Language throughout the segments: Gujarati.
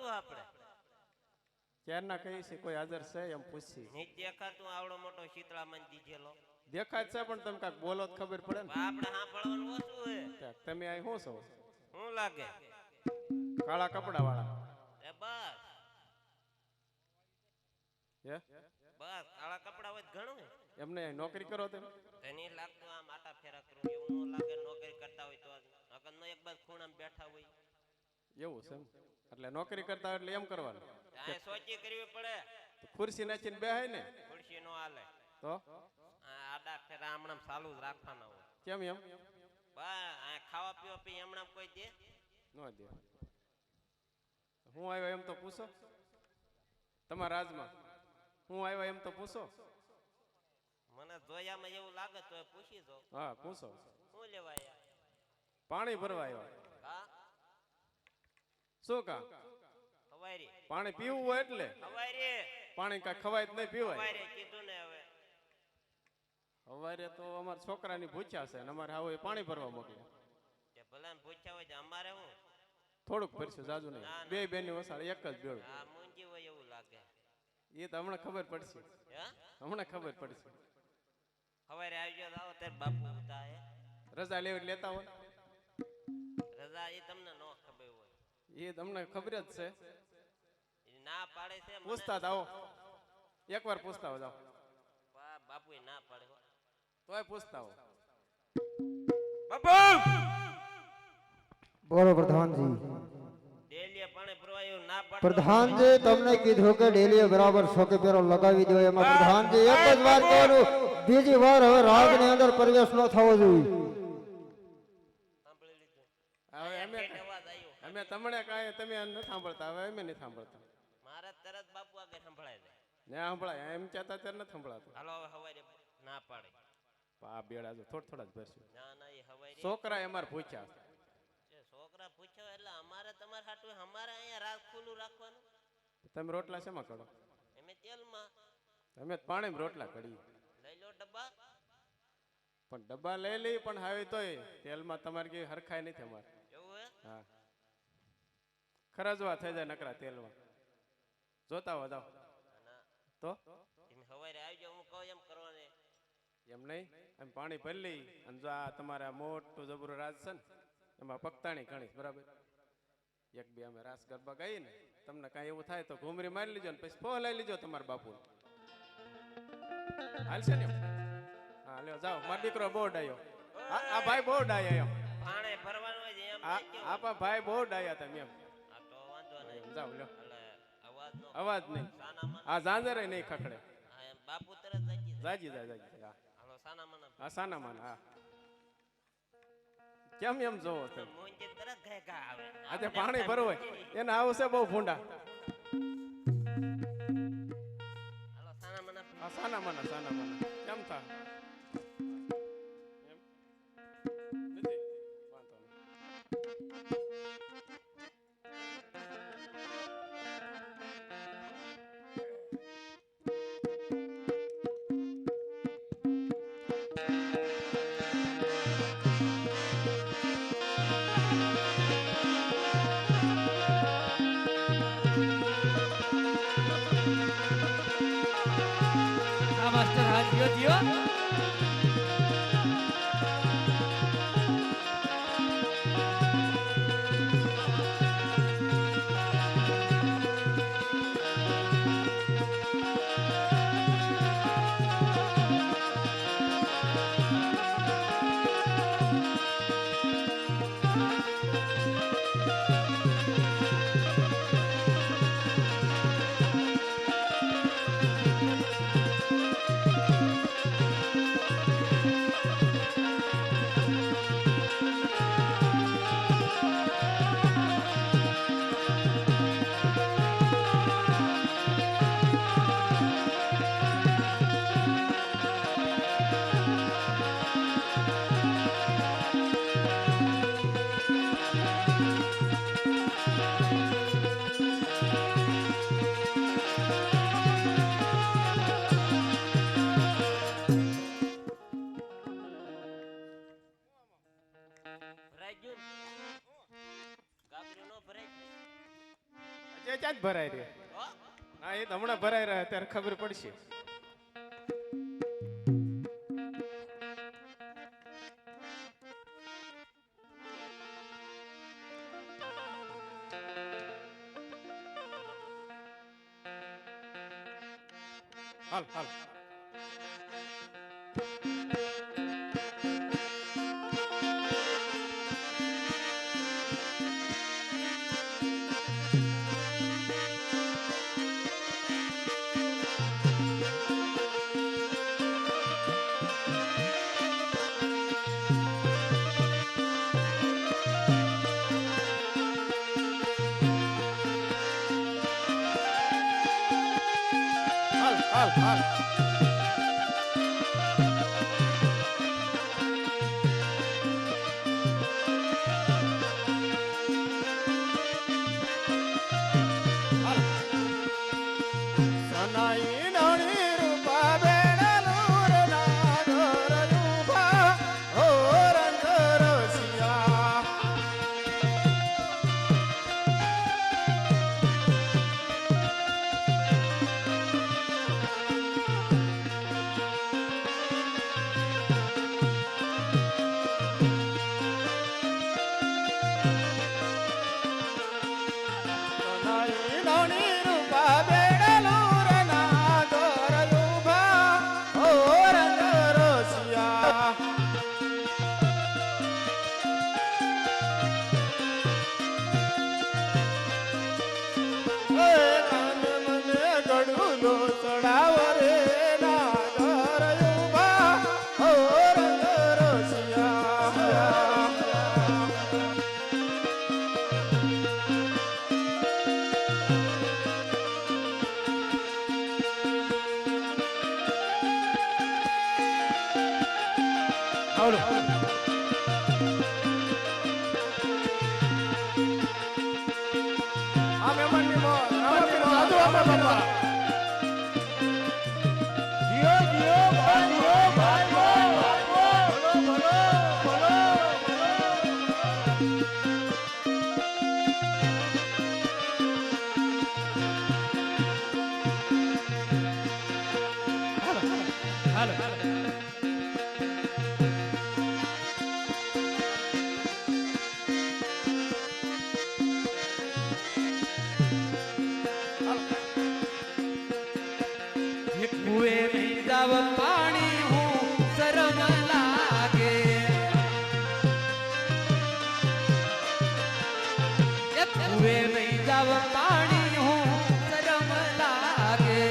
ગોતવું આપણે. ક્યારના કહી છે કોઈ હાજર છે એમ પૂછી. નહીં દેખાતું આવડો મોટો શીતળામાં દીધેલો. દેખાય છે પણ તમે કાંઈક બોલો તો ખબર પડે ને. આપણે સાંભળવાનું ઓછું હે. તમે અહીં શું છો? શું લાગે? કાળા કપડા વાળા. એ બસ હે બસ કાળા કપડા હોય તો ઘણું હે. એમને નોકરી કરો તમે? તને લાગતું આમ આટા ફેરા કરું એવું ન લાગે. નોકરી કરતા હોય તો નકર નો એક બાદ ખૂણામાં બેઠા હોય. એવું છે એમ? એટલે નોકરી કરતા હોય એટલે એમ કરવાનું. આ સોચી કરવી પડે. તો ખુરશી નાખીને બેહાય ને. ખુરશી નો હાલે. તો આડા ફેરા હમણાં ચાલુ જ રાખવાના હોય. કેમ એમ? બસ ખાવા પીવા પી હમણાં કોઈ દે ન દે. હું આવ્યો એમ તો પૂછો. તમારા રાજમાં હું આવ્યો એમ તો પૂછો. મને જોયામાં એવું લાગે તો પૂછી દો. હા પૂછો. શું લેવાય? પાણી ભરવા આવ્યા. હા શું કા? હવારી પાણી પીવું હોય એટલે. હવારી પાણી કાંઈ ખવાય જ નહીં પીવાય. હવારી કીધું ને હવે. હવારે તો અમારા છોકરાની ભૂખ્યા છે ને અમારે આવો એ પાણી ભરવા મોકલે. તે ભલે પૂછ્યા હોય તો અમારે શું? થોડુંક ભરશું જાજુ નહીં. બે બેની વસાડ એક જ બેડું. આ મૂંજી હોય એવું લાગે. એ તો હમણાં ખબર પડશે. હે હમણાં ખબર પડશે. હવારે આવી ગયો આવો ત્યારે બાપુ ઉતા હે. રજા લેવી લેતા હોય. રજા એ તમને ન ખબર હોય. એ તમને ખબર જ છે. એ ના પાડે છે મને. પૂછતા આવો એકવાર પૂછતા હો જાઓ. બાપુ એ ના પાડે હો. તોય પૂછતા હો. બાપુ બોલો પ્રધાનજી. ડેલીએ પાણી ભરવાયું ના પાડે. પ્રધાનજી તમને કીધું કે ડેલીએ બરાબર સોકે પેરો લગાવી દો. એમાં પ્રધાનજી એક જ વાત કરું, બીજી વાર હવે રાજની અંદર પ્રવેશ ન થવો જોઈએ. સાંભળી લીધું. હવે અમે અવાજ આવ્યો. અમે તમને કાંઈ તમે નથી સાંભળતા. હવે અમે નથી સાંભળતા. મારે તરત બાપુ આગળ સંભળાય છે. ને સાંભળાય એમ કહેતા ત્યારે નથી સંભળાતું. હાલો હવે હવારે ના પાડે. આ બેડા જો થોડા જ ભરશું. ના ના એ હવારે છોકરા અમારે પૂછ્યા. છોકરા પૂછ્યો એટલે અમારે તમારે હાટું અમારે અહીંયા રાત ખુલ્લું રાખવાનું. તમે રોટલા શેમાં કરો? એમે તેલમાં તમે પાણીમાં રોટલા કરી. લઈ લો ડબ્બા. પણ ડબ્બા લઈ લઈ પણ હવે તોય તેલમાં તમારે કઈ હરખાય નથી અમારે. એવું હે? હા ખરજવા થઈ જાય નકરા તેલમાં. જોતા હો જાઓ તો એમ હવારે આવી જાવ. હું કહું એમ કરવાને. એમ નહીં એમ પાણી ભરી લઈ અને જો આ તમારે મોટું જબરું રાજ છે ને એમાં પકતાણી ઘણી બરાબર. એક બે અમે રાસ ગરબા ગાઈ ને તમને કાંઈ એવું થાય તો ઘૂમરી મારી લીજો ને પછી ફો લઈ લીજો તમારા બાપુ. હાલશે ને? હા લ્યો જાઓ. મારો દીકરો બહુ ડાયો. આ ભાઈ બહુ ડાયા એમ. પાણી ભરવાનું હોય છે એમ. આપા ભાઈ બહુ ડાયા તમે એમ. આ તો વાંધો નહીં. જાઓ લ્યો. એટલે અવાજ નો અવાજ નહીં. સાનામાં આ ઝાંઝરે નહીં ખખડે. હા એમ બાપુ તરત જાગી જાય. જાજી જાય જાજી જાય. હાલો સાનામાં હા સાના માના હા. કેમ એમ જોવો તમે? મોંજે તરત ઘેઘા આવે. આજે પાણી ભરવું હોય એને આવશે બહુ ભૂંડા. હાલો સાનામાં આ સાના માના કેમ થા? એમ નથી વાંધો નહીં. માસ્ટર હાથ દિયો દિયો. ક્યાં જ ભરાય રે. હા એ તો હમણાં ભરાઈ રહ્યા ત્યારે ખબર પડશે. હાલ હાલ. હાલ હાલ. સનાઈ નાની રૂપા બેડલુર ના ઘર ઉભા ઓ રંગ રસિયા. સનાઈ નાની રૂપા બેડલુર ના ઘર ઉભા ઓ રંગ રસિયા. કાન મને ગળુલો ચડાવ રે ના ઘર ઉભા ઓ રંગ રસિયા. આવડો. આ મહેમાનની મોત, મહેમાનની મોત. સાધુ આપો બાપા. જીઓ જીઓ ભાઈ જીઓ ભાઈ બોલો બોલો બોલો હાલો હાલો. કુએ નહીં જાવ પાણી હું શરમ લાગે. કુએ નહીં જાવ પાણી હું શરમ લાગે.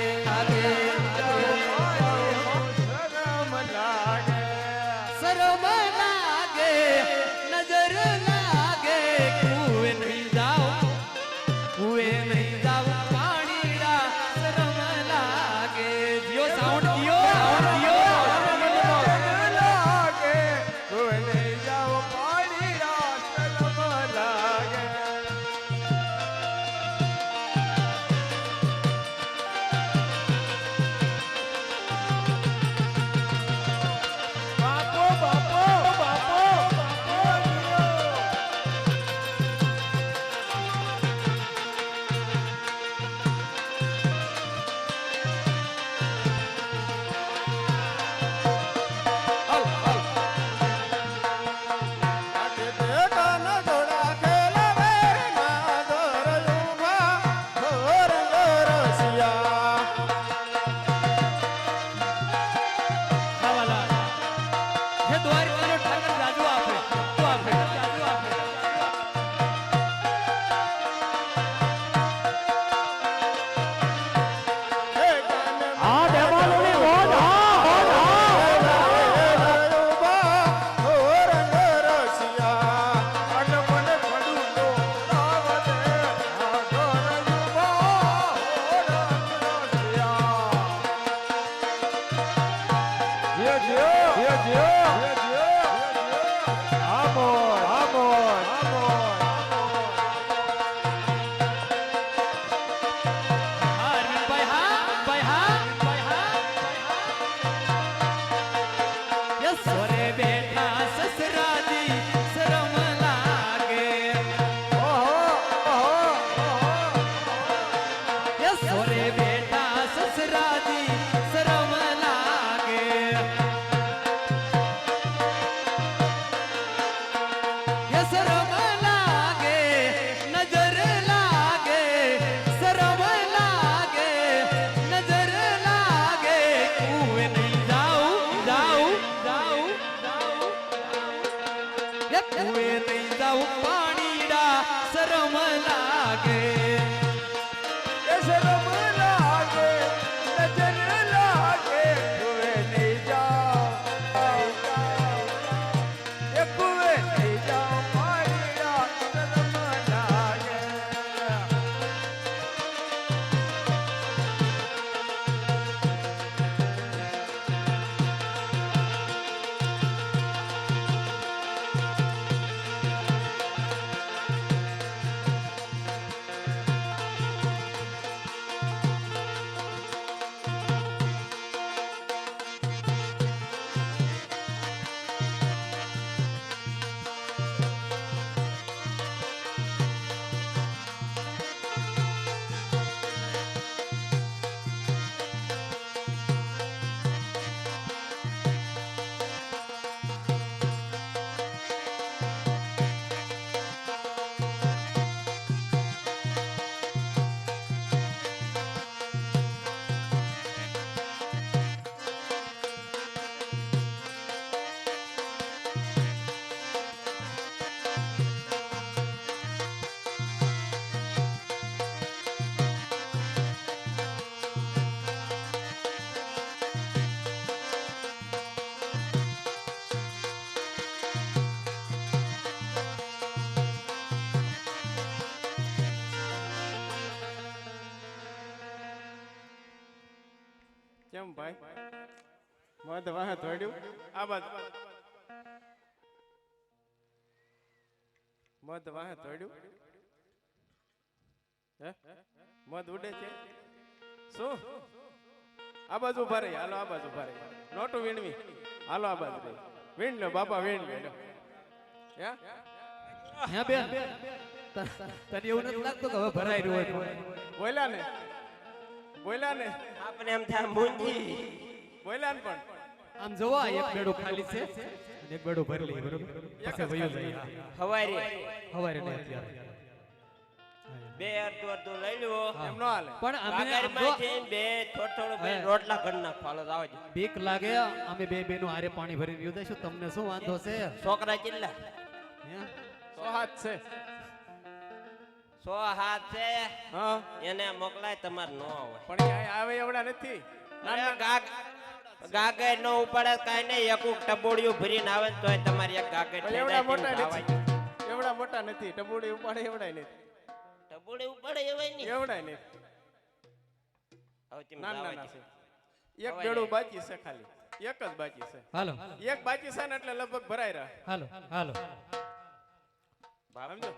શરમ લાગે નજર લાગે. કુએ નહીં જાવ કુએ નહીં જાવ પાણી રા શરમ લાગે. Jio sound Jio sound Jio. લાગે કોઈ નહીં જાવ પાણી રાત લાગે. કેમ ભાઈ મધ વાહ ધોડ્યું આ બાજુ મધ વાહ ધોડ્યું હે મધ ઉડે છે શું આ બાજુ ઉભા રહી હાલો આ બાજુ ઉભા રહી નોટું વીણવી હાલો આ બાજુ રહી વીણ લો બાપા વીણ લો હે હે બેન તને એવું નથી લાગતું કે હવે ભરાઈ રહ્યું હોય બોલ્યા ને આપણે એમ થાય મૂંજી બોલ્યા ને પણ આમ જોવા એક બેડું ખાલી છે અને એક બેડું ભરી લઈ બરોબર પછી વયો જાય હવારે હવારે નહીં અત્યારે બે અડધું અડધું લઈ લો એમ નો હાલે પણ અમે આમ જો કાગળમાંથી બે થોડું બે રોટલા ઘર નાખો હાલો આવો જ બીક લાગે અમે બે બેનું હારે પાણી ભરીને પીવું દઈશું તમને શું વાંધો છે છોકરા કેટલા હે? સો હાથ છે 100 હાથ છે હા એને મોકલાય તમારે ન આવે પણ એ અહીં આવે એવડા નથી અરે ગાગે નો ઉપાડે કાઈ નહીં એક ટબોડિયું ભરીને આવે ને તોય તમારી એક ગાગે પણ એવડા મોટા નથી એવડા મોટા નથી ટબુડી ઉપાડે એવડાય નથી ટબોડી ઉપાડે એવાય નહીં એવડાય નથી હવે તમે ના ના જાવા ના દો. છે એક બેડું બાકી છે ખાલી એક જ બાકી છે હાલો એક બાકી છે ને એટલે લગભગ ભરાઈ રહ્યા હાલો હાલો સમજો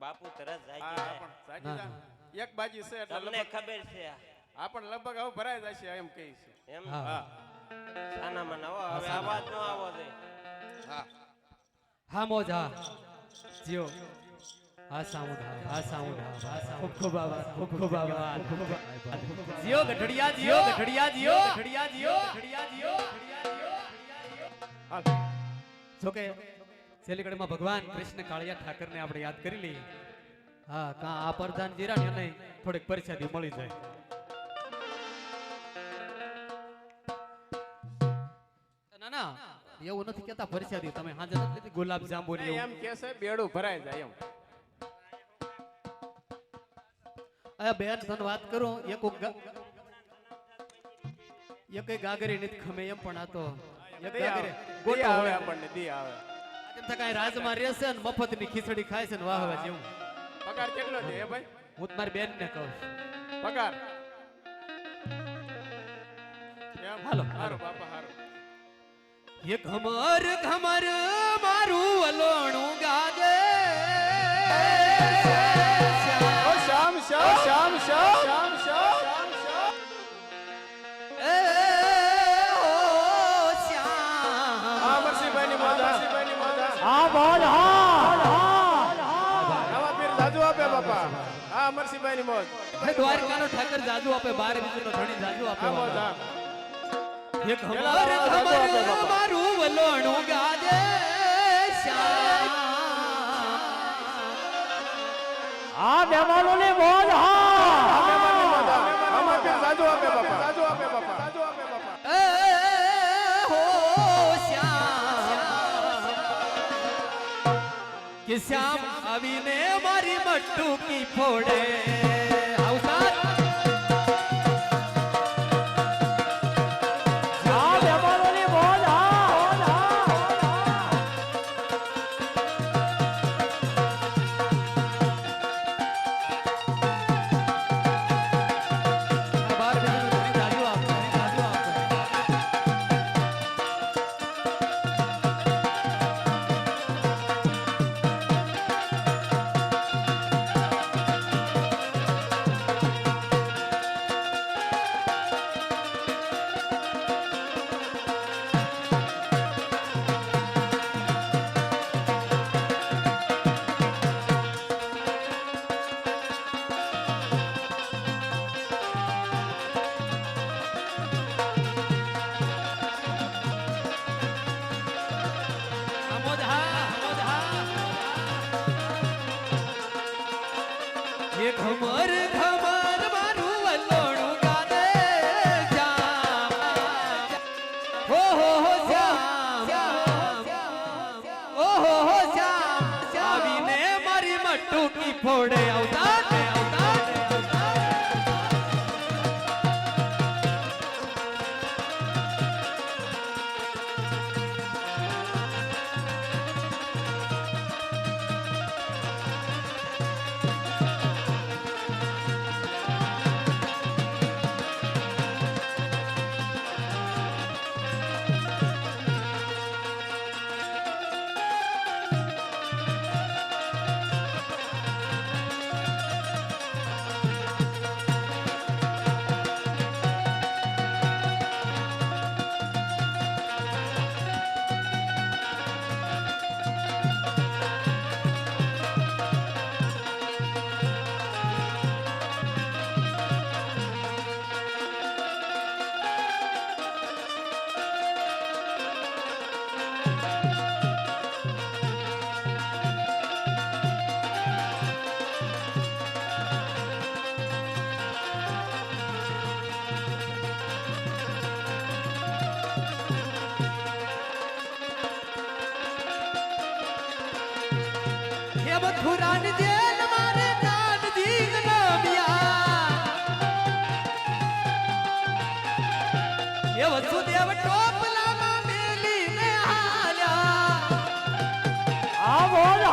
બાપુ તરત જાય હા છે પણ સાચી વાત. એક બાકી છે એટલે તમને લગભગ ખબર છે આ પણ લગભગ હવે ભરાઈ જશે એમ કહી છે એમ હા. હા સાનામાં નવો હવે અવાજ નો આવો છે હા હા મોજ હા જીઓ હા સાઉન્ડ હા સાઉન્ડ હા ખૂબ ખૂબ આભાર ખૂબ ખૂબ આભાર જીઓ ગઢડિયા જીઓ ગઢડિયા જીઓ ગઢડિયા જીઓ ગઢડિયા જીઓ હાલ જોકે છેલ્લી ઘડીમાં ભગવાન કૃષ્ણ કાળિયા ઠાકરને આપણે યાદ કરી લઈએ હા કા આ પ્રધાન જીરા ને એને થોડીક પરિસ્થિતિ મળી જાય ના ના એવું નથી કેતા પરિસ્થિતિ તમે હાજર નથી ગુલાબ જાંબુ ને એવું એમ કે છે બેડું ભરાઈ જાય એમ અરે બેન તને વાત કરું એક ગાગરી નથી ખમે એમ પણ આ તો એક દી ગાગરે આવે દી ગોટો આવે હોય આપણને દી આવે તેમ તો કાંઈ રાજમાં રહેશે ને મફતની ખીચડી ખાય છે ને વાહ વાહ જેવું પગાર કેટલો છે એ ભાઈ હું તો મારી બેન ને કહું પગાર એમ હાલો, હારું બાપા હારું એ ઘમર ઘમર મારું વલોણું ગાજે ઓ શ્યામ શ્યામ શ્યામ શ્યામ શ્યામ શ્યામ એ ઓ શ્યામ હા મરસીભાઈ ની મોજા હા બોલ હા આવા પીર જાજુ આપે બાપા હા મરસીભાઈ ની મોજ હે દ્વારકાનો ઠાકર જાજુ આપે બાર બીજુનો ધણી જાજુ આપે આ મોજ હા એ ઘમર ઘમર મારું વલોણું ગાજે શ્યામ હા મહેમાનો ની બોલ હા મહેમાનની મોજ હા આવા પીર જાજુ આપે બાપા જાજુ આપે બાપા જાજુ આપે બાપા એ હો શ્યામ કે શ્યામ આવીને મારી મટુકી ફોડે આવસાર હા મહેમાનો ની બોલ હા બાર બીજું ધણી જાજુ આપે જાજુ આપે ઘમર ઘમર મારું વલોણું ગાજે શ્યામ હો શ્યામ ઓ હો શ્યામ આવીને મારી મટુકી ફોડે આવતા મથુરાની જેલ મારે કાનજી નમિયા એ વસુદેવ ટોપલામાં મેલીને હાલ્યા આ બોલ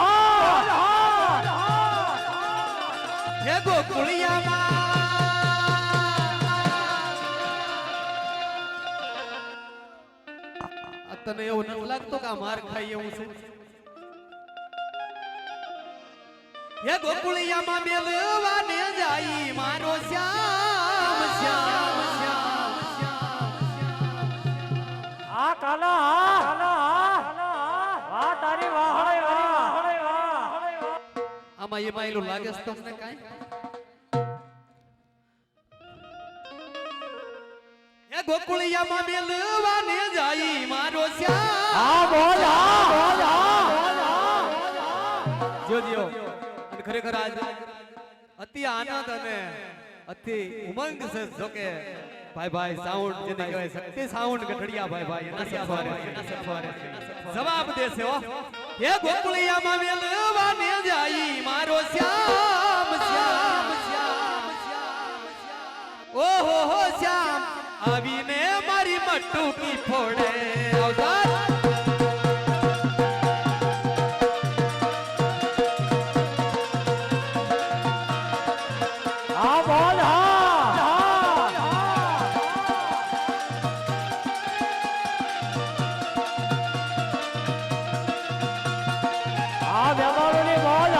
હે ગોકુળિયામાં તને એવું નથી લાગતું કે આ માર ખાઈ એવું છે હે ગોકુળિયામાં મેલવાને જાય મારો શ્યામ શ્યામ શ્યામ આ કાલા વાહ તારી વાહ આમાં એ માયલું લાગે છે તમને કાઈ હે ગોકુળિયામાં મેલવાને જાય મારો શ્યામ આ બોલ જો અને ખરેખર આજ અતિ આનંદ અને અતિ ઉમંગ છે જો કે ભાઈ સાઉન્ડ જેને કહેવાય શક્તિ સાઉન્ડ ગઢડિયા ભાઈ એના સફવારે જવાબ દેશે હો હે ગોકુળિયામાં મેલવાને જાય મારો શ્યામ શ્યામ શ્યામ ઓહો હો શ્યામ આવીને મારી મટુકી ફોડે આવતા આ બોલ આ વ્યવહારોની બોલ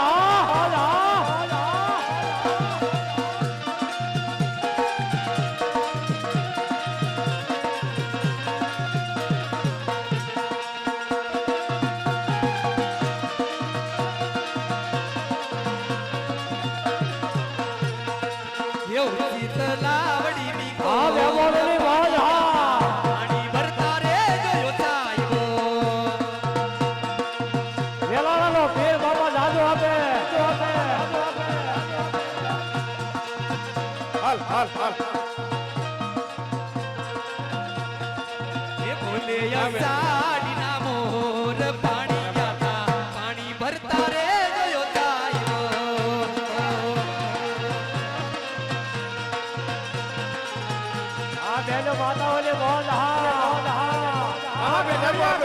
આ વ્યવહારોની બોલ પાણી ભરતા રે ગયો ચાયો વેલાળાનો પીર બાબા દાદુ આપે હાલ હાલ હાલ એ બોલે અષાઢીના મોર પાણી જાતા પાણી ભરતા રે ગયો ચાયો આ બેનો માતાઓની બોલ હા બે દરબાર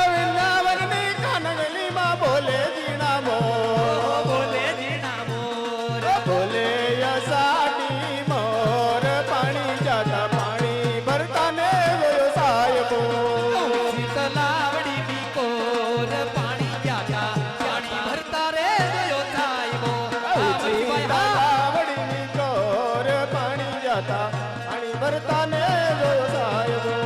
વૃંદાવનની કાનગલીમાં બોલે જીણા મોર બોલે જીણા મોર બોલે યસાડી મોર પાણી જાતા પાણી ભરતા ને ગયો સાહેબો શીતલાવડી ની કોર પાણી જાતા પાણી ભરતા રે ગયો ચાયો વડીની કોર પાણી જાતા પાણી ભરતા ને ગયો સાહેબો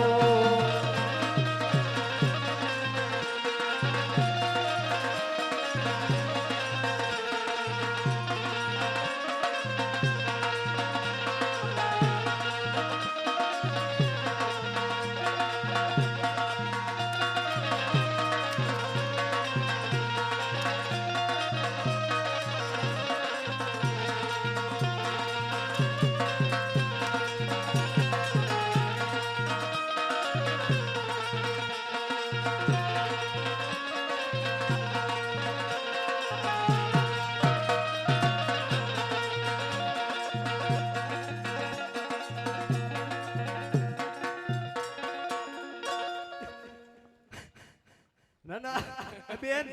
ના ના બેન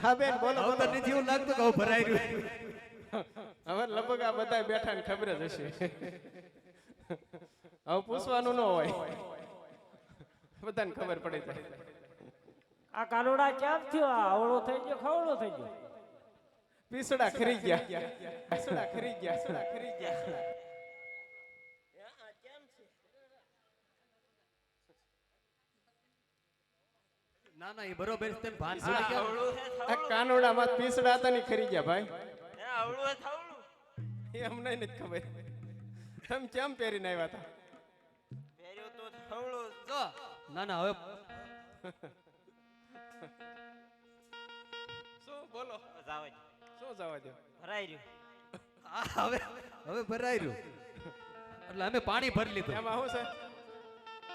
હા બેન બોલો હવે તો નથી એવું લાગતું કે હવે ભરાઈ રહ્યું હવે લગભગ આ બધા બેઠા ને ખબર જ હશે હવે પૂછવાનું ન હોય બધાને ખબર પડી જાય આ કાનુડા કેમ થયો આ અવળો થઈ ગયો ખવડો થઈ ગયો પીસડા ખરી ગયા પીસડા ખરી ગયા ખરી ગયા ના ના એ બરોબર છે તેમ ભાન છે કે આ કાનોડા માં પીસડા હતા ને ખરી ગયા ભાઈ આવડું થાવડું એ અમને નથી ખબર તમે કેમ પહેરીને આવ્યા હતા પહેર્યું તો થાવડું જો ના ના હવે શું બોલો જાવ શું જવા દો ભરાઈ રહ્યું હવે ભરાઈ રહ્યું એટલે અમે પાણી ભરી લીધું. એમાં શું છે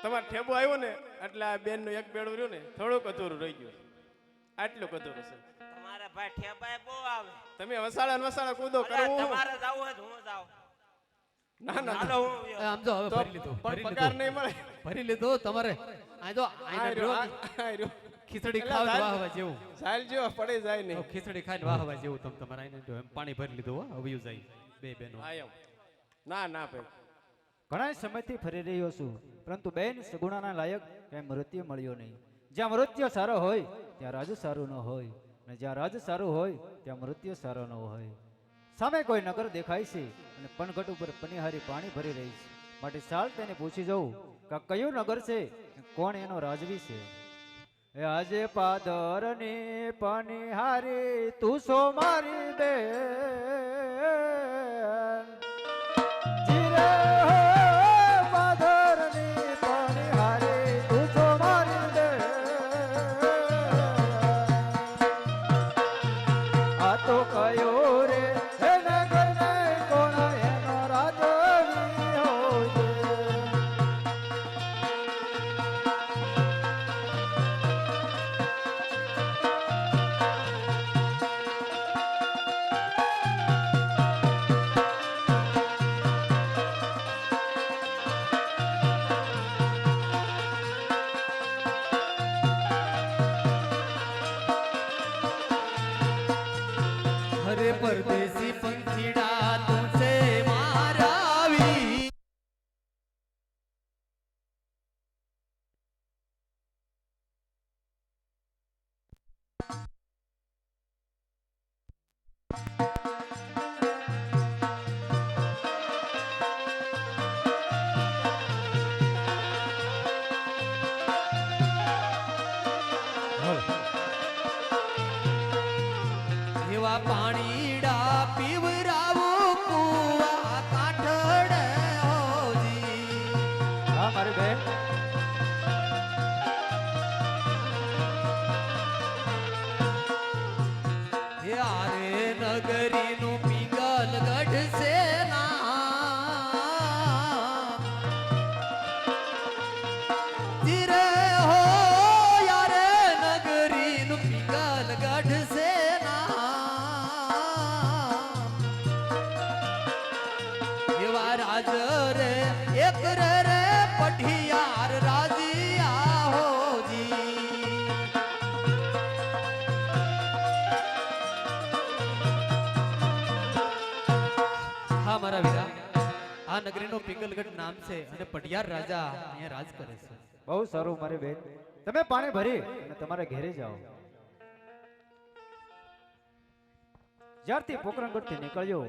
તમારે ઠેબુ આવ્યો ને એટલે આ બેન નું એક બેડું રહ્યું ને થોડુંક અધૂરું રહી ગયું. આટલું અધૂરું છે. તમારા ભાઈ ઠેબાય બહુ આવે. તમે વસાડા ને વસાડા કૂદો અરે, કરવું. તમારે જાવું હોય તો હું જાઉં. ના ના હાલો હું એ વ્યો. આમ જો હવે તો ભરી લીધું, પણ ભરી પગાર લીધું, નહીં મળે. ભરી લીધું. તમારે આ જો આઈને જો આ રહ્યો. ખીચડી એટલે ખાવ સાહેબ- વાહવા જેવું. સાહેલ જો પડી જાય તો નહીં. ખીચડી ખાઈને વાહવા જેવું તમારે આઈને જો એમ પાણી ભરી લીધું હો. હવે જાય બે બેનો. હા એમ. ના ના ભાઈ ઘણા સમયથી ફરી રહ્યો છું પરંતુ બેન સગુણાના લાયક કઈ મૃત્યુ મળ્યો નહીં. જ્યાં મૃત્યુ સારો હોય ત્યાં રાજ સારું ન હોય, અને જ્યાં રાજ સારું હોય ત્યાં મૃત્યુ સારો ન હોય. સામે કોઈ નગર દેખાય છે અને પનઘટ ઉપર પનિહારી પાણી ભરી રહી છે, માટે ચાલ તેને પૂછી જવું કે આ કયું નગર છે, કોણ એનો રાજવી છે. એ આજે પાદરની પનિહારી તું સો મારી બેન, જીરે હો પાદરની પનિહારી તું સો મારી બેન. આ તો કયો રે હે નગરને કોણ એનો રાજવી હોય. અરે પરદેશી પંખીડા તુસે મારાવી. એવા પાણીડા પીવરાવું કુવા કાંઠડે હોજી. હા મારી બેન, યારે નગરીનું પિંગલ ગઢશે ના. ધીરે હો યારે નગરીનું પિંગલ ગઢશે ના. એવા રાજ રે એક રે પઢિયાર રાજીયા હોજી. હા મારા વીરા, આ નગરીનો પિંગલગઢ નામ છે અને પટિયાર રાજા અહીંયા રાજ કરે છે. બહુ સારું મારી બેન, તમે પાણી ભરી અને તમારે ઘેરે જાઓ. જ્યારથી પોકરણગઢથી નીકળ્યો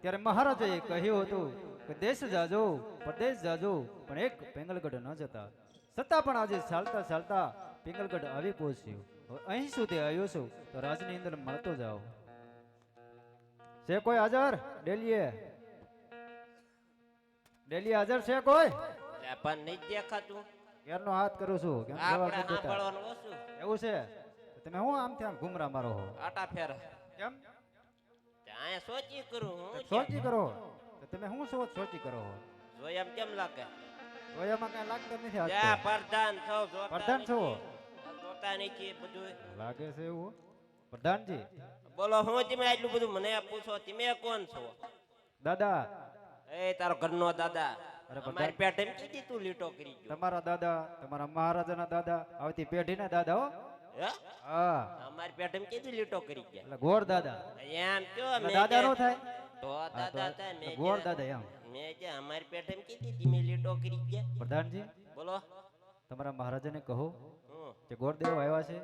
ત્યારે મહારાજાએ કહ્યું હતું કે દેશ જાજો પરદેશ જાજો પણ એક પિંગલગઢ ન જતા. છતાં પણ આજે ચાલતા ચાલતા પિંગલગઢ આવી પહોંચ્યું. હવે અહીં સુધી આવ્યો છું તો રાજની અંદર મળતો જાઓ. છે કોઈ હાજર? ડેલીએ હાજર છે કોઈ? લે, પણ નહીં દેખાતું. ઘેરનો હાથ કરું છું કેમ જવાબ આપણે નથી દેતા? સાંભળવાનું ઓછું. એવું છે તો તમે હું આમથી આમ ઘુમરા મારો હો આટા ફેર. કેમ અહીંયા સોચી કરું હું. સોચી કરો તો તમે શું સોચી કરો હો? જોઈ એમ કેમ લાગે? જોયામાં કઈ લાગતું નથી હાથ જ્યાં તો. પ્રધાન છો, જોતા પ્રધાન છો? નથી. જોતા નથી બધું. લાગે છે એવું પ્રધાનજી? બોલો હું તમે આટલું બધું મને પૂછો, તમે કોણ છો? દાદા, એ તારો ઘરનો દાદા. અરે અમારી પેટે એમ કીધી તું લીટો કરી ગયો. તમારા દાદા, તમારા મહારાજાના દાદા, આવતી પેઢીના દાદા હો. હે? હા, અમારી પેટે એમ કીધી લીટો કરી ગયા. એટલે ગોળ દાદા. એમ કયો એટલે મેં દાદા નો જે- થાય? તો હા, દાદા તો થાય મેં ગોળ જે- દાદા એમ. મેં જે અમારી પેટે એમ કીધી તમે લીટો કરી ગયા. પ્રધાનજી, બોલો તમારા મહારાજાને કહો હું કે ગોળદેવ આવ્યા છે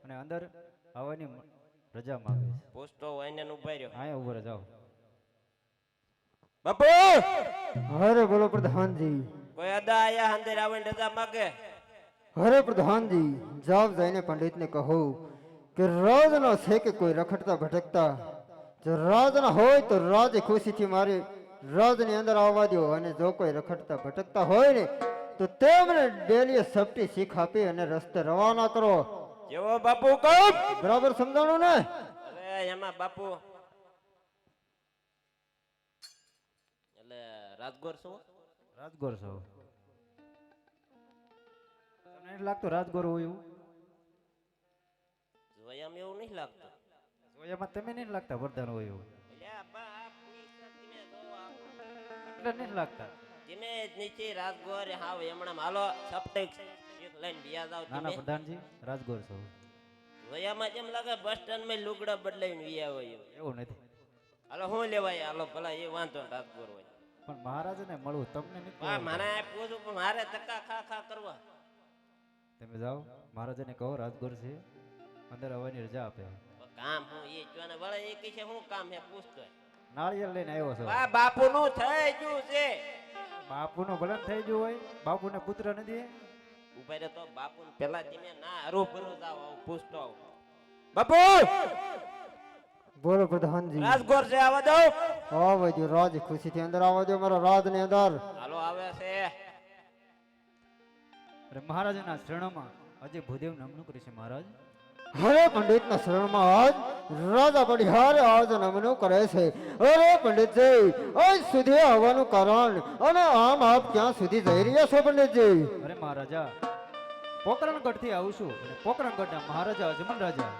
અને અંદર આવવાની રજા માંગે છે. પૂછતો હોય ને ઉભા રહ્યો. અહીંયા ઉભો રહે, જાઓ. બાપુ અરે બોલો પ્રધાનજી, કોઈ અદા આયા અંદર આવીને રજા માગે. અરે પ્રધાનજી, જાવ જઈને પંડિતને કહો કે રાજના છે કે કોઈ રખડતા ભટકતા, જો રાજના હોય તો રાજ ખુશીથી મારી રાજની અંદર આવવા દો, અને જો કોઈ રખડતા ભટકતા હોય ને તો તેમને ડેલીએ સપટી શીખ આપી અને રસ્તે રવાના કરો. જેવો બાપુ કહું. બરાબર સમજાણું ને? અરે એમાં બાપુ એટલે રાજગોર શું? રાજગોર છો તમને નથી લાગતું રાજગોર હોય એવું જોયામાં એવું નહીં લાગતું. જોયામાં તમે નહીં લાગતા વરદાન હોય એવું અલ્યા બા, આ પુરુષને તમે જોવો, આ એટલે નહીં લાગતા ધીમે જ નીચે રાજગોર હાવ એમણામ હાલો સપટેક એક લઈને બીયા જાવ ના ના તમે. પ્રધાનજી રાજગોર છો જોયામાં જેમ લાગે બસ સ્ટેન્ડ માં લુગડા બદલાઈને વિયા હોય એવું. એવું નથી હાલો હું લેવાય, હાલો ભલા એ વાંધો ને રાજગોર હોય. પણ મહારાજને મળવું તમને નથી હા, મળવું. મને આ પૂછું પણ મારે ધક્કા ખા ખા કરવા. તમે જાઓ મહારાજાને કહો રાજગોર છે અંદર આવવાની રજા આપે પણ કામ હું એ જોને વળે એ કહે છે હું કામ હે પૂછતો હોય. નાળિયેર લઈને આવ્યો છો આ બાપુનું થઈ ગયું છે. બાપુનો ભલન થઈ ગયું હોય બાપુને પુત્ર નથી ઉભા રહે તો બાપુ પેલા તમે ના હરું ભરું જાવ આવું પૂછતો આવું. બાપુ બોલો પ્રધાનજી રાજગોર છે આવવા દઉં. આવવા દો રાજ ખુશીથી અંદર આવવા દો મારા રાજની અંદર. હાલો આવે છે. અરે મહારાજના શરણમાં આજે ભૂદેવ નામનું કરે છે મહારાજ હરે પંડિતના શરણમાં આજ રાજા પડિહારે આજ નમનું કરે છે. અરે પંડિતજી આજ સુધી આવવાનું કારણ અને આમ આપ ક્યાં સુધી જઈ રહ્યા છો પંડિતજી? અરે મહારાજા પોકરણગઢથી આવું છું અને પોકરણગઢના મહારાજા અજમલ રાજા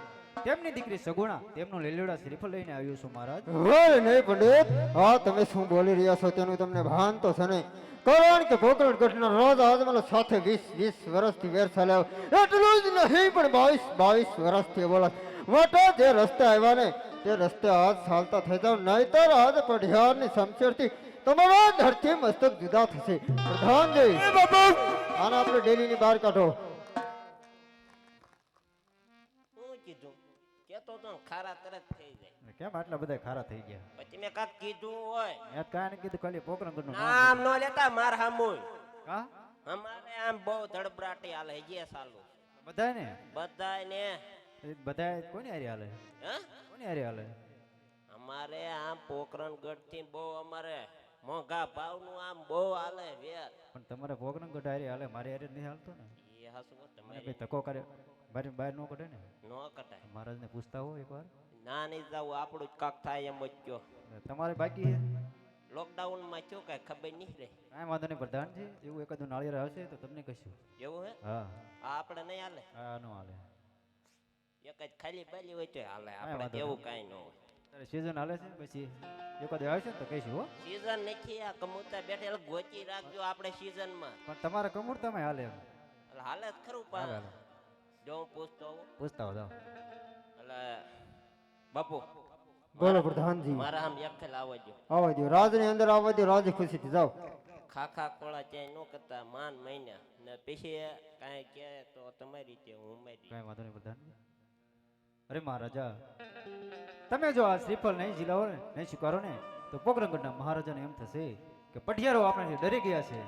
તેમની દીકરી સગુણા તેમનું લીલોડા શ્રીફળ લઈને આવ્યો છું મહારાજ હવે નહીં પંડિત, હા તમે શું બોલી રહ્યા છો તેનું તમને ભાન તો છે નહીં. કારણ કે પોકરણગઢના રાજા આજમલ સાથે 20 વર્ષથી વેર ચાલ્યો એટલું જ નહીં પણ 22 વર્ષથી બોલા મોટા જે રસ્તે આવ્યા ને તે રસ્તે આજ ચાલતા થઈ જાવ નહીતર આજ પઢિયારની શમશેરથી તમારા ધરતી મસ્તક જુદા થશે. પ્રધાનજી આને આપણે ડેલીની બહાર કાઢો. શું કીધું કેતો તો ખારા તરત થઈ જાય. અને કેમ આટલા બધા ખારા થઈ ગયા પછી મેં કાક કીધું હોય મેં કાંઈ નહીં કીધું ખાલી પોકરણગઢનું નામ નો લેતા માર હામુય. હા અમારે આમ બહુ ધડબડાટી હાલે જે સાલું બધાય ને બધાય ને. બધા કોની હારી હાલે હે કોની હારી હાલે અમારે આમ પોકરણગઢ થી બહુ અમારે મોંઘા ભાવનું આમ બહુ હાલે વેર. પણ તમારે પોકરણગઢ હારી હાલે મારી હારી નહીં હાલતો ને એ હાસુ મને તમારે કઈ ધક્કો કરે મારી બહાર ન કઢે ને નો કટાય. મહારાજને પૂછતા હો એકવાર ના નહીં જાવું આપણું જ કાક થાય એમ જ કયો. તમારે બાકી છે લોકડાઉન માં થયું કઈ ખબર નહીં રહે. કાંઈ વાંધો નહીં પ્રધાનજી એવું એકાદું નાળિયેર હશે તો તમને કહીશું એવું હે હા આ આપણે નહીં હાલે. હા નો હાલે એક જ ખાલી બાલી હોય તો હાલે. વાંધો આપણે નહીં. એવું કાંઈ ન હોય. તારે સિઝન હાલે છે પછી એકાદું આવશે ને તો કહીશું હો સીઝન નથી આ કમુતા બેઠેલ ગોચી રાખજો આપણે સીઝન માં. પણ તમારે કમૂરતામાં હાલે એમ એટલે હાલે જ ખરું હાલે પણ હાલે જો હું પૂછતો હોઉં પૂછતા હો જાઓ એટલે બાપુ બોલો પ્રધાનજી મારા આમ એકલ આવજો. આવવા દો રાજની અંદર આવવા દો રાજ ખુશીથી જાઓ. ખાખા કોળા ક્યાંય ન કરતા માન મહિના ને પછી કાંઈ કહે તો તમારી રીતે હું મારી. કાંઈ વાંધો નહીં પ્રધાનજી અરે મહારાજા તમે જો આ શ્રીફળ નહીં ઝીલાવો ને નહીં સ્વીકારો ને તો પોકરણગઢના મહારાજાને એમ થશે કે પઢિયારો આપણાથી ડરી ગયા છે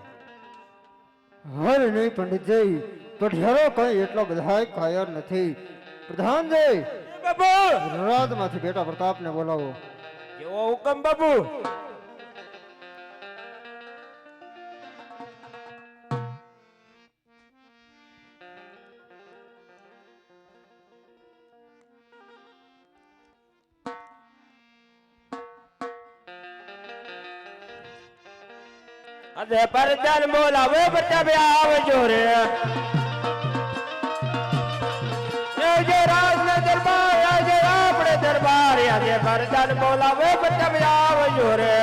હરે નહીં પંડિતજી, પઢિયારો કઈ એટલો બધા કાયર નથી. પ્રધાનજી રાજમાંથી બેટા પ્રતાપને બોલાવો. જેવો હુકમ બાપુ. અરે પરદાન બોલાવે પ્રતાપે આવજો રે. આજે રાજના દરબાર આજે આપણે દરબાર આજે પરદાન બોલાવે પ્રતાપે આવજો રે.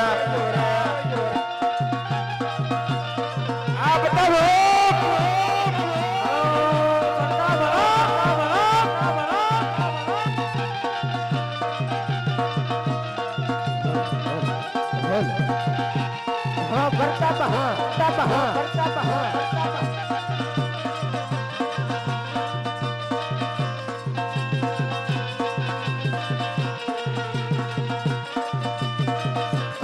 આ બતાવો હા પ્રતાપ, હા પ્રતાપ, હા પ્રતાપ, હા પ્રતાપ.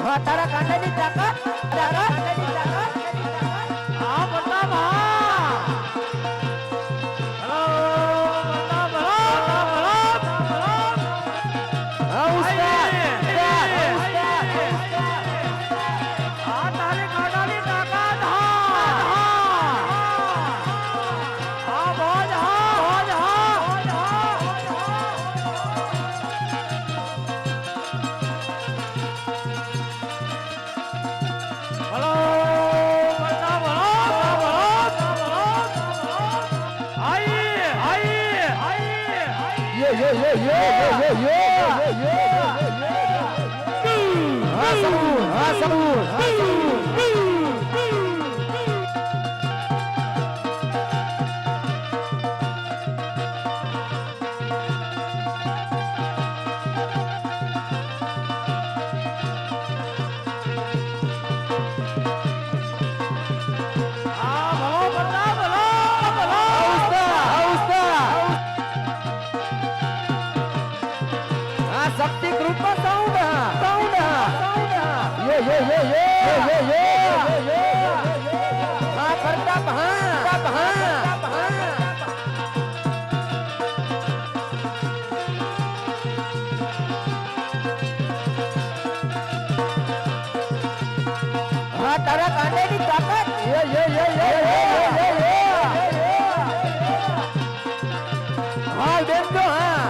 હા તારા કાંડાની તાકાત તારા કાંડાની તાકાત હા પ્રતાપ હા હલો પ્રતાપ હા ઉસ્તાદ હા તારી કાંડાની તાકાત હા હા ભોજ હા ભોજ હા ભલો ભલા ભલો ભલો શક્તિ ગ્રુપ સાઉન્ડ સાઉન્ડ હા પ્રતાપ હા તારા કાંડેની તાકાત હા બેન તો હા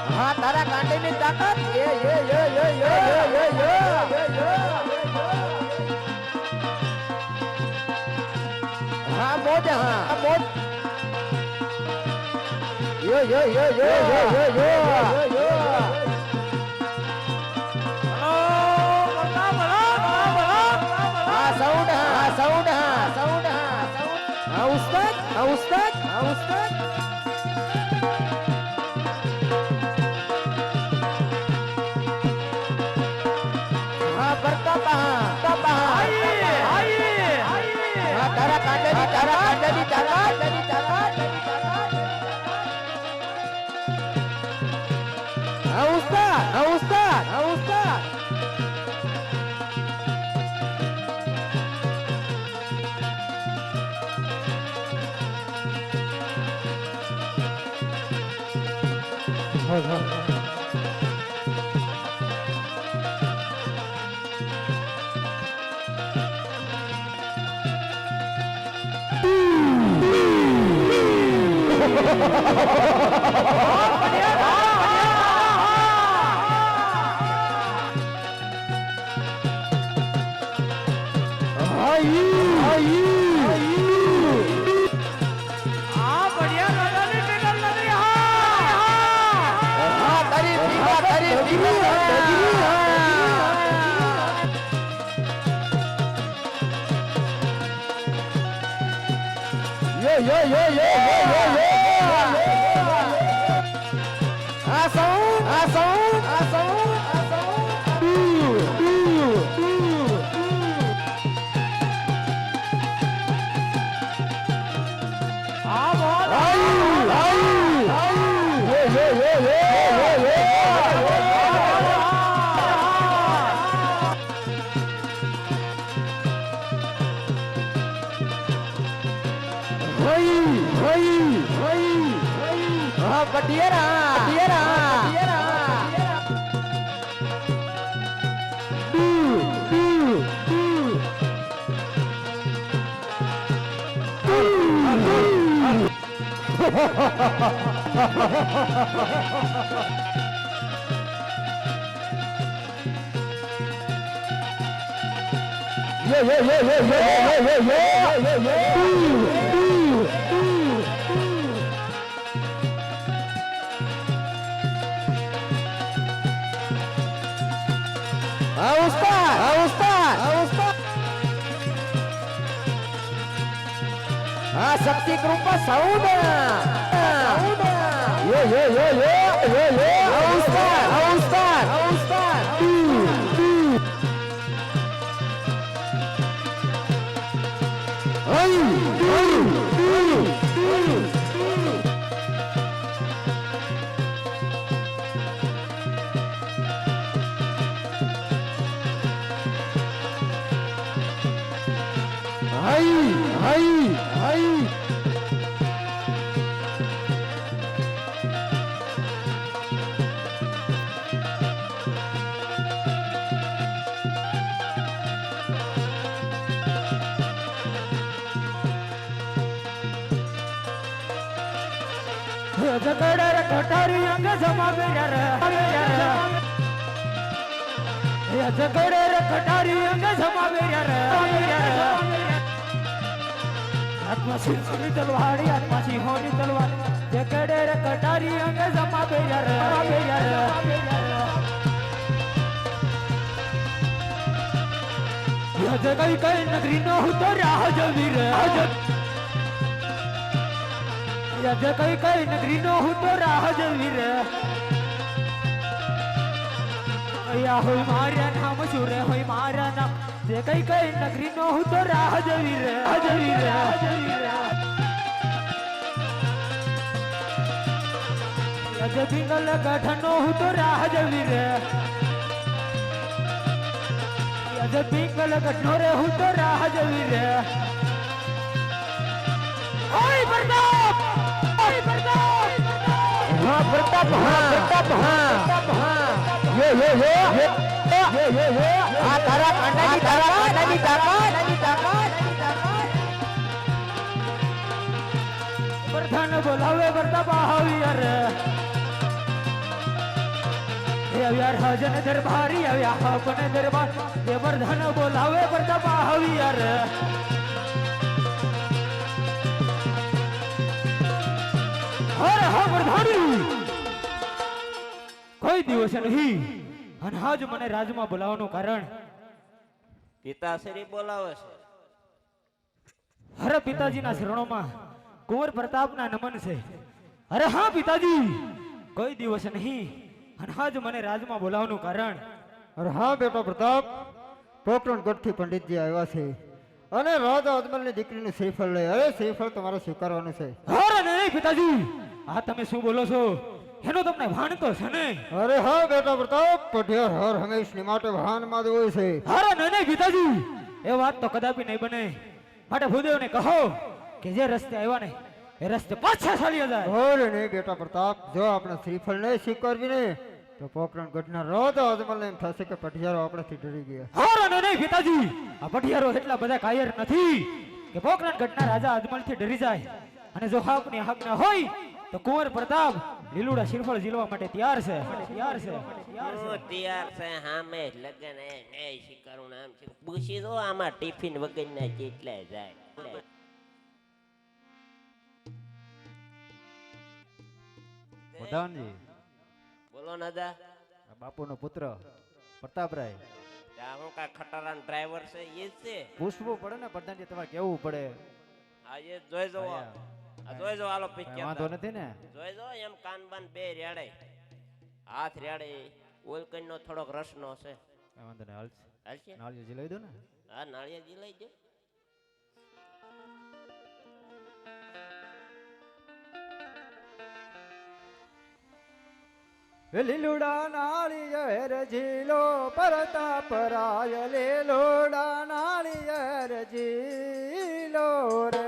હા તારા કાંડેની તાકાત હા મોજ હા મોજ હા સાઉન્ડ હા સાઉન્ડ હા સાઉન્ડ હા ઉસ્તાદ હા ઉસ્તાદ હા ઉસ્તાદ હા પ્રતાપ હા તારા કાંડેની તાકાત હા ઉસ્તાદ शक्ति ग्रुप साउंड જગડે રે કટારી અંગ જમાવે રે જગડે રે કટારી અંગ જમાવે રે હાથમાં સિંસની તલવારી હાથમાં સિંહોની તલવાર જગડે રે કટારી અંગ જમાવે રે કઈ કઈ નગરી નો હું તો રાહ જોવી રે કઈ કઈ નગરી નો હું તો રાહ જોવી રે અયા હોય મારા નામ સુરે હોય મારા નામ જે કઈ કઈ નગરી નો હું તો રાહ જોવી રે અજ પિંગલ ગઢનો હું તો રાહ જોવી રે અજ પિંગલ ગઢનો રે હું તો રાહ જોવી રે ઓય પ્રતાપ હા પ્રતાપ હા આ તારા કાંડાની તાકાત પ્રધાન બોલાવે પ્રતાપ આવ્યા રે આવ્યા રાજન દરબારી આવ્યા આપને દરબાર એ પ્રધાન બોલાવે પ્રતાપ આવ્યા રે અરે હા પ્રધાની કોઈ દિવસ નહીં અને આજ મને રાજમાં બોલાવવાનું કારણ પિતાશ્રી બોલાવે છે. અરે પિતાજીના શરણોમાં કુંવર પ્રતાપના નમન છે. અરે હા પિતાજી કોઈ દિવસ નહીં અને આજ મને રાજમાં બોલાવવાનું કારણ અરે હા બેટા પ્રતાપ પોકરણ ગઢથી પંડિતજી આવ્યા છે અને રાજા અજમલની દીકરીનું શ્રીફળ લઈ અરે શ્રીફળ તમારે સ્વીકારવાનું છે. અરે નહીં પિતાજી આ તમે શું બોલો છો એનો તમને ભાન તો છે ને? અરે હા બેટા પ્રતાપ પઢિયાર હર હંમેશની માટે ભાનમાં જ હોય છે. અરે નહીં પિતાજી એ વાત તો કદાપી નહીં બને માટે ભૂદેવને કહો કે જે રસ્તે આવ્યા ને એ રસ્તે પાછા ચાલ્યા જાય. અરે નહીં બેટા પ્રતાપ જો આપણે શ્રીફળ નહીં સ્વીકારવી ને તો પોકરણ ગઢના રાજા અજમલને એમ થશે કે પઢિયારો આપણાથી ડરી ગયા. અરે નહીં પિતાજી આ પઢિયારો એટલા બધા કાયર નથી કે પોકરણ ગઢના રાજા અજમલથી ડરી જાય અને જો આપની આજ્ઞા હોય તો કુંવર પ્રતાપ લીલુડા શિરફળ ઝીલવા માટે તૈયાર છે. તૈયાર છે હામે લગન એ નહીં શીખરું નામ છે પૂછી દો આમાં ટિફિન વગરના જેટલા જાય. પ્રધાનજી બોલો નદા બાપુનો પુત્ર પ્રતાપરાય આ હું કા ખટારાનો ડ્રાઈવર છે એ જ છે. પૂછવું પડે ને પ્રધાનજી તમારે કેવું પડે. આજે જોઈ જો જોઈ જો હાલો કાંઈ પિક્ચર વાંધો નથી ને. જોઈ જો એમ કાન બાન બે રેડે હાથ રેડે ઓલકન નો થોડોક રસ નો છે. કાંઈ વાંધો નહીં હાલશે. હાલશે નાળિયેર જી લઈ દો ને. હા નાળિયેર જી લઈ દે. લીલુડા નાળિયેર ઝીલો પ્રતાપરાય લીલુડા નાળિયેર ઝીલો રે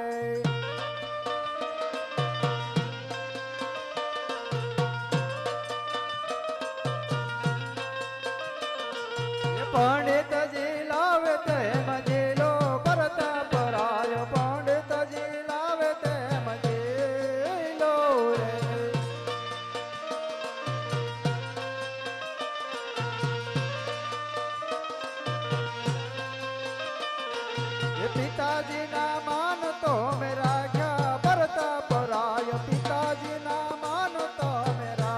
પંડિતજી લાવે તે મજીલો પ્રતાપરાય પંડિતજી લાવે તે મજીલો રે पिताजी ना मान तो मेरा क्या प्रताप राय पिताजी ना मान तो मेरा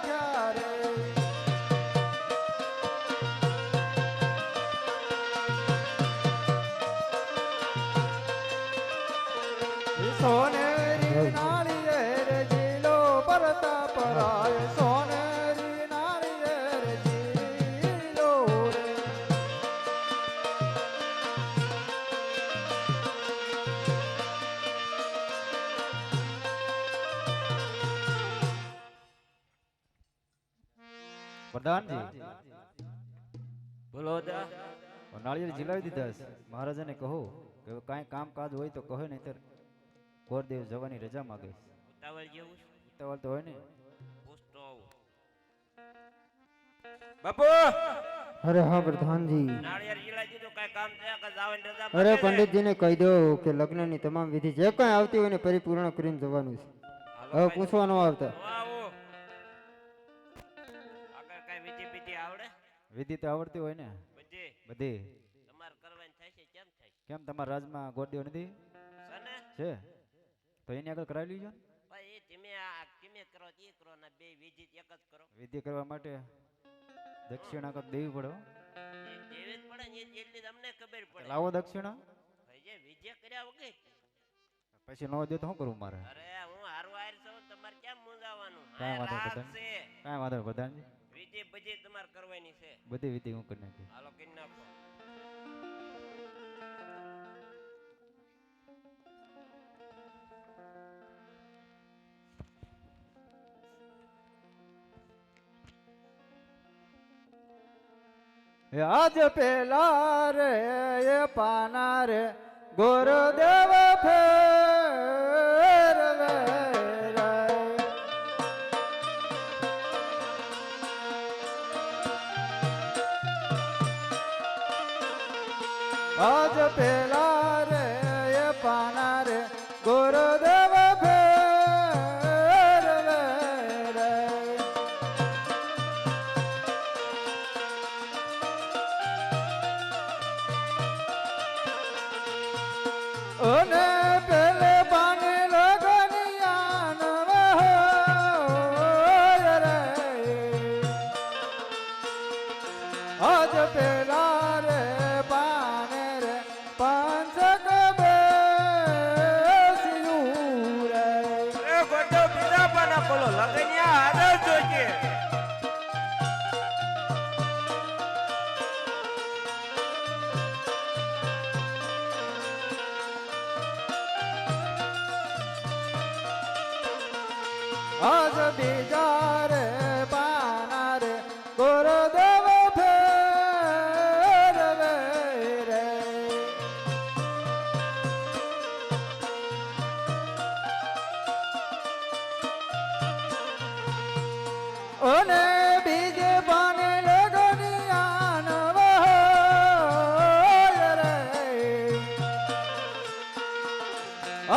क्या रे सोनेरी नाळिયેર ઝીલો प्रताप राय सोनेरी नाळिયેર ઝીલો રે પ્રધાનજી બોલો દા નાળિયેર જીલાવી દીધા છે. મહારાજાને કહો કે કાંઈ કામકાજ હોય તો કહો નહીંતર ગોરદેવ જવાની રજા માગે. ઉતાવળ જેવું છે. ઉતાવળ તો હોય ને. પૂછતો આવું. બાપુ અરે હા પ્રધાનજી નાળિયેર જીલાઈ દીધું કાંઈ કામ થયા કે જાવાની રજા અરે પડે ને? પંડિતજીને કહી દો કે લગ્નની તમામ વિધિ જે કઈ આવતી હોય ને પરિપૂર્ણ કરીને જવાનું છે. હવે પૂછવાનું આવતા આગળ કઈ વિધિ વિધિ આવડે વિધિ તો આવડતી હોય ને બધી બધી. તમારે કરવાની થાય છે કેમ થાય કેમ તમારા રાજમાં ગોડીઓ નથી સને છે તો એની આગળ કરાવી લીજો ને. ભાઈ એ તમે કરો એ કરો ને બે વિધિ એક જ કરો વિધિ કરવા માટે દક્ષિણા કંઈક દેવી પડે હો. એ દેવી જ પડે ને એ જેટલી તમને ખબર પડે લાવો દક્ષિણા. ભાઈ જે વિધિ કર્યા વગર પછી ન દે તો શું કરવું મારે? અરે હું હારવા આયર છું તમારે કેમ મૂંઝાવાનું કાંઈ વાંધો રાત પ્રધાન. છે કાંઈ વાંધો નહીં પ્રધાનજી. વિધિ બધી તમારે કરવાની છે બધી વિધિ હું કરી નાખી. હાલો કરી નાખો આજ પેલા રે એ પાના રે ગુરુદેવ ફેરવે રે. આજ પેલા રે એ પાના રે ગુરુદેવ ફેરવે રે. અને પેલે પાને લગનિયાન વહોય રે. આજ પેલા રે પાને રે પાંચક બેસ્યું રે. એ ગોડો બીજા પાના બોલો લગનિયા આદર જોજે આજ બીજા રે પાના રે ગુરુદેવ ફેરવે રે. અને બીજે પાને લગનિયાન વહોય રે.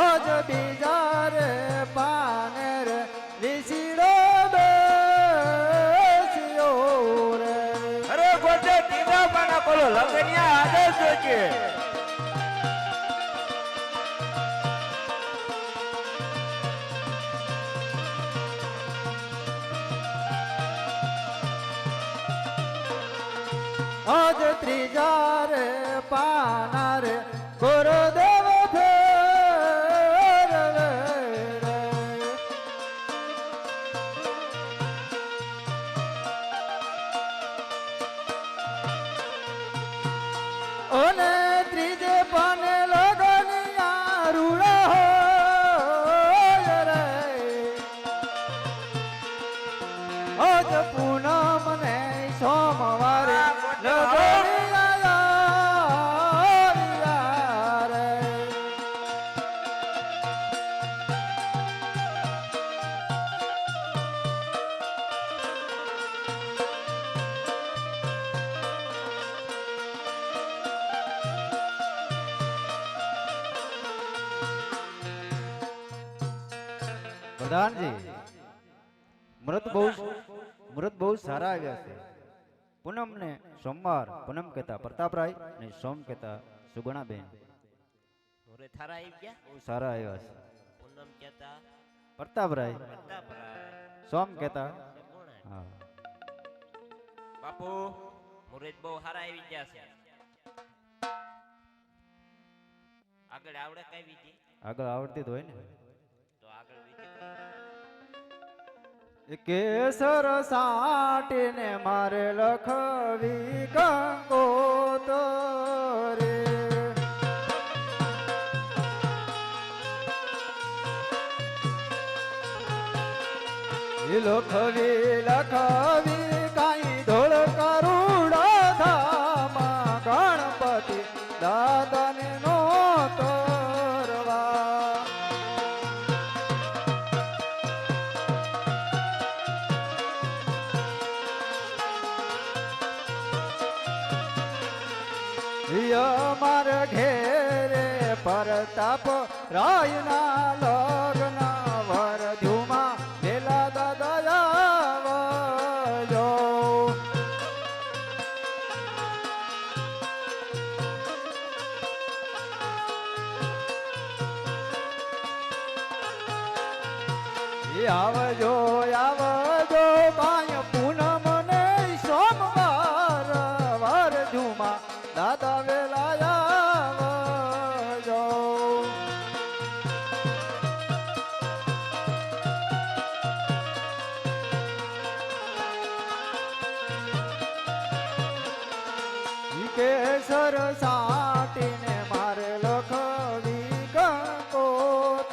આજ બીજા રે પાને રે લીસીડો બેસ્યો રે. અરે ગોડો બીજા પાના બોલો લગનિયા આદર જોજે આજ ત્રીજા રે પાના રે ગુરુદેવ ફેરવે રે. અને ત્રીજે પાને લગનિયા રૂડા હોય રે. આજ પૂનમ ને સોમવારે લગનિયા આવ્યા રે. પ્રધાનજી મુહૂર્ત બહુ સારા આવ્યા છે. પૂનમ ને સોમવાર, પૂનમ કહેતા પ્રતાપરાય ને સોમ કહેતા સુગુણાબેન. ઘરે થારા આવી ગયા બહુ સારા આવ્યા છે. પૂનમ કહેતા પ્રતાપરાય, પ્રતાપરાય સોમ કહેતા કોણ હા. બાપુ મુરત બહુ હારા આવી ગયા છે આગળ આવડે કઈ વિધિ આગળ આવડતી તો હોય ને. તો આગળ વિધિ કરો. કેસર સાટીને મારે લખવી કંકોતરે. લખવી કાંઈ ધોળ કરુડા ધામા ગણપતિ દાદાને નો તરવા. અમાર ઘેરે પરતાપ રાયના લગ્ન વરધ્યું એ આવજો આવજો કાંઈ પૂનમ ને સોમવાર વરજુમાં દાદા વેલા આવજો. કેસર સાટીને મારે લખવી કંકોતરે.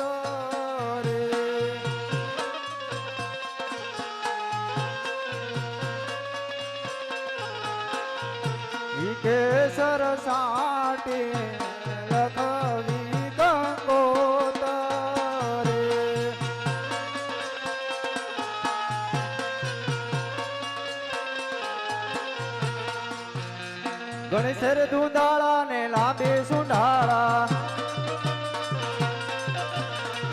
ઈ કેસર સાટીને લખવી કંકોતરે. ગણેશર દુંદાળા ને લાંબે સુંડાળા.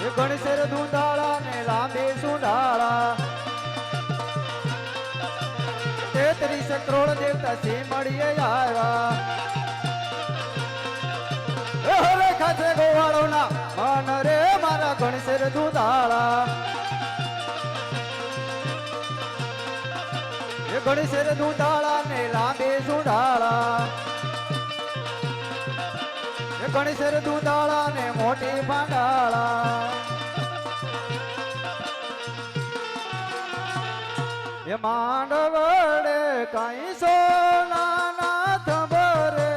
એ ગણેશર દુંદાળા ને લાંબે સુંડાળા. 33 કરોડ દેવતા છે મળીએ આવ્યા. એ હવે ખાસે ગોવાળો ના મન રે મારા ગણેશર દુંદાળા. એ ગણેશર દુંદાળા ને લાંબે સુંડાળા. એ ગણેશર દુંદાળા ને મોટી પાંડાળા. એ માંડવડે કાંઈ સોના નાથ ભરે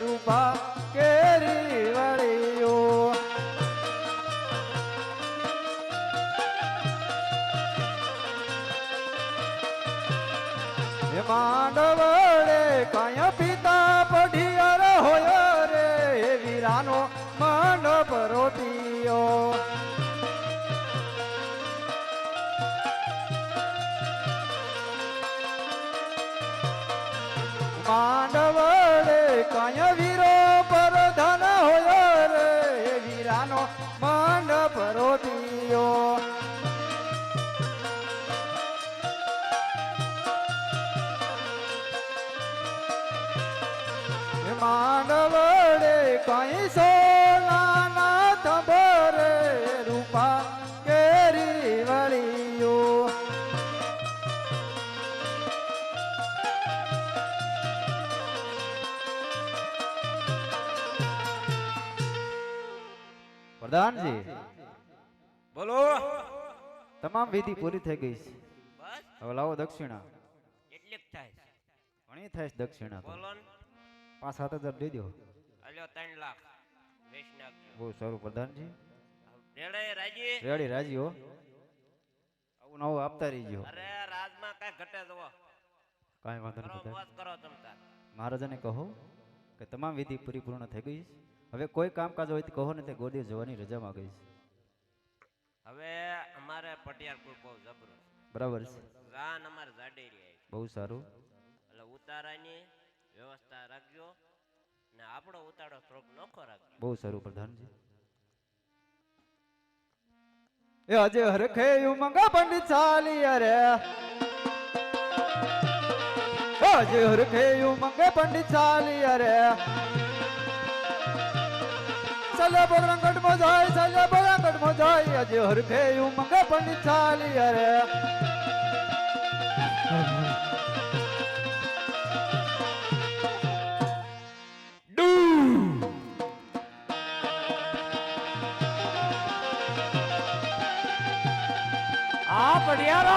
રૂપા કેરી વળીઓ. એ માંડવડે કાંઈ પિતા પઢિયાર હોય રે એ વીરાનો મંડપ રોટીઓ. માંડવડે કાંઈ વીરો પર ધન હોય રે એ વીરાનો મંડપ રોટીઓ. માંડવડે કાંઈ સોના નાથ ભરે રૂપા કેરી વળીઓ. પ્રધાનજી બોલો. તમામ વિધિ પૂરી થઈ ગઈ છે. બસ હવે લાવો દક્ષિણા. કેટલીક થાય ઘણી થાય છે દક્ષિણા તો. બોલો ને. 5-7 હજાર દઈ દો. અલ્યો 3 લાખ વેચ નાખજો. બહુ સારું પ્રધાનજી. રેડે રાજી. રેડી રાજી હો. આવું નવું આપતા રહીજો. અરે રાજમાં કઈ ઘટે જવો. કાંઈ વાંધો કરો નહીં મોજ કરો તમ તાર. મહારાજાને કહો કે તમામ વિધિ પરિપૂર્ણ થઈ ગઈ છે. હવે કોઈ કામકાજ હોય તો કહો ને તે ગોદી જવાની રજા માંગી છે. હવે અમારે પટિયારપુર બહુ જબરો છે. બરાબર છે. જાન અમારે જાડેરી આવી બહુ સારું. એટલે ઉતારાની વ્યવસ્થા રાખજો ને આપણો ઉતારો થોડોક નોખો રાખજો. બહુ સારું પ્રધાનજી. એ અજે હરખે ઉમંગા પંડિત ચાલી અરે. અજે હરખે ઉમંગે પંડિત ચાલી અરે. સલ્યા બોગરંગટ મો જાય સલ્યા બોગરંગટ મો જાય. અજે હરખે ઉમંગે પંડિત ચાલી અરે. આ પડિયારો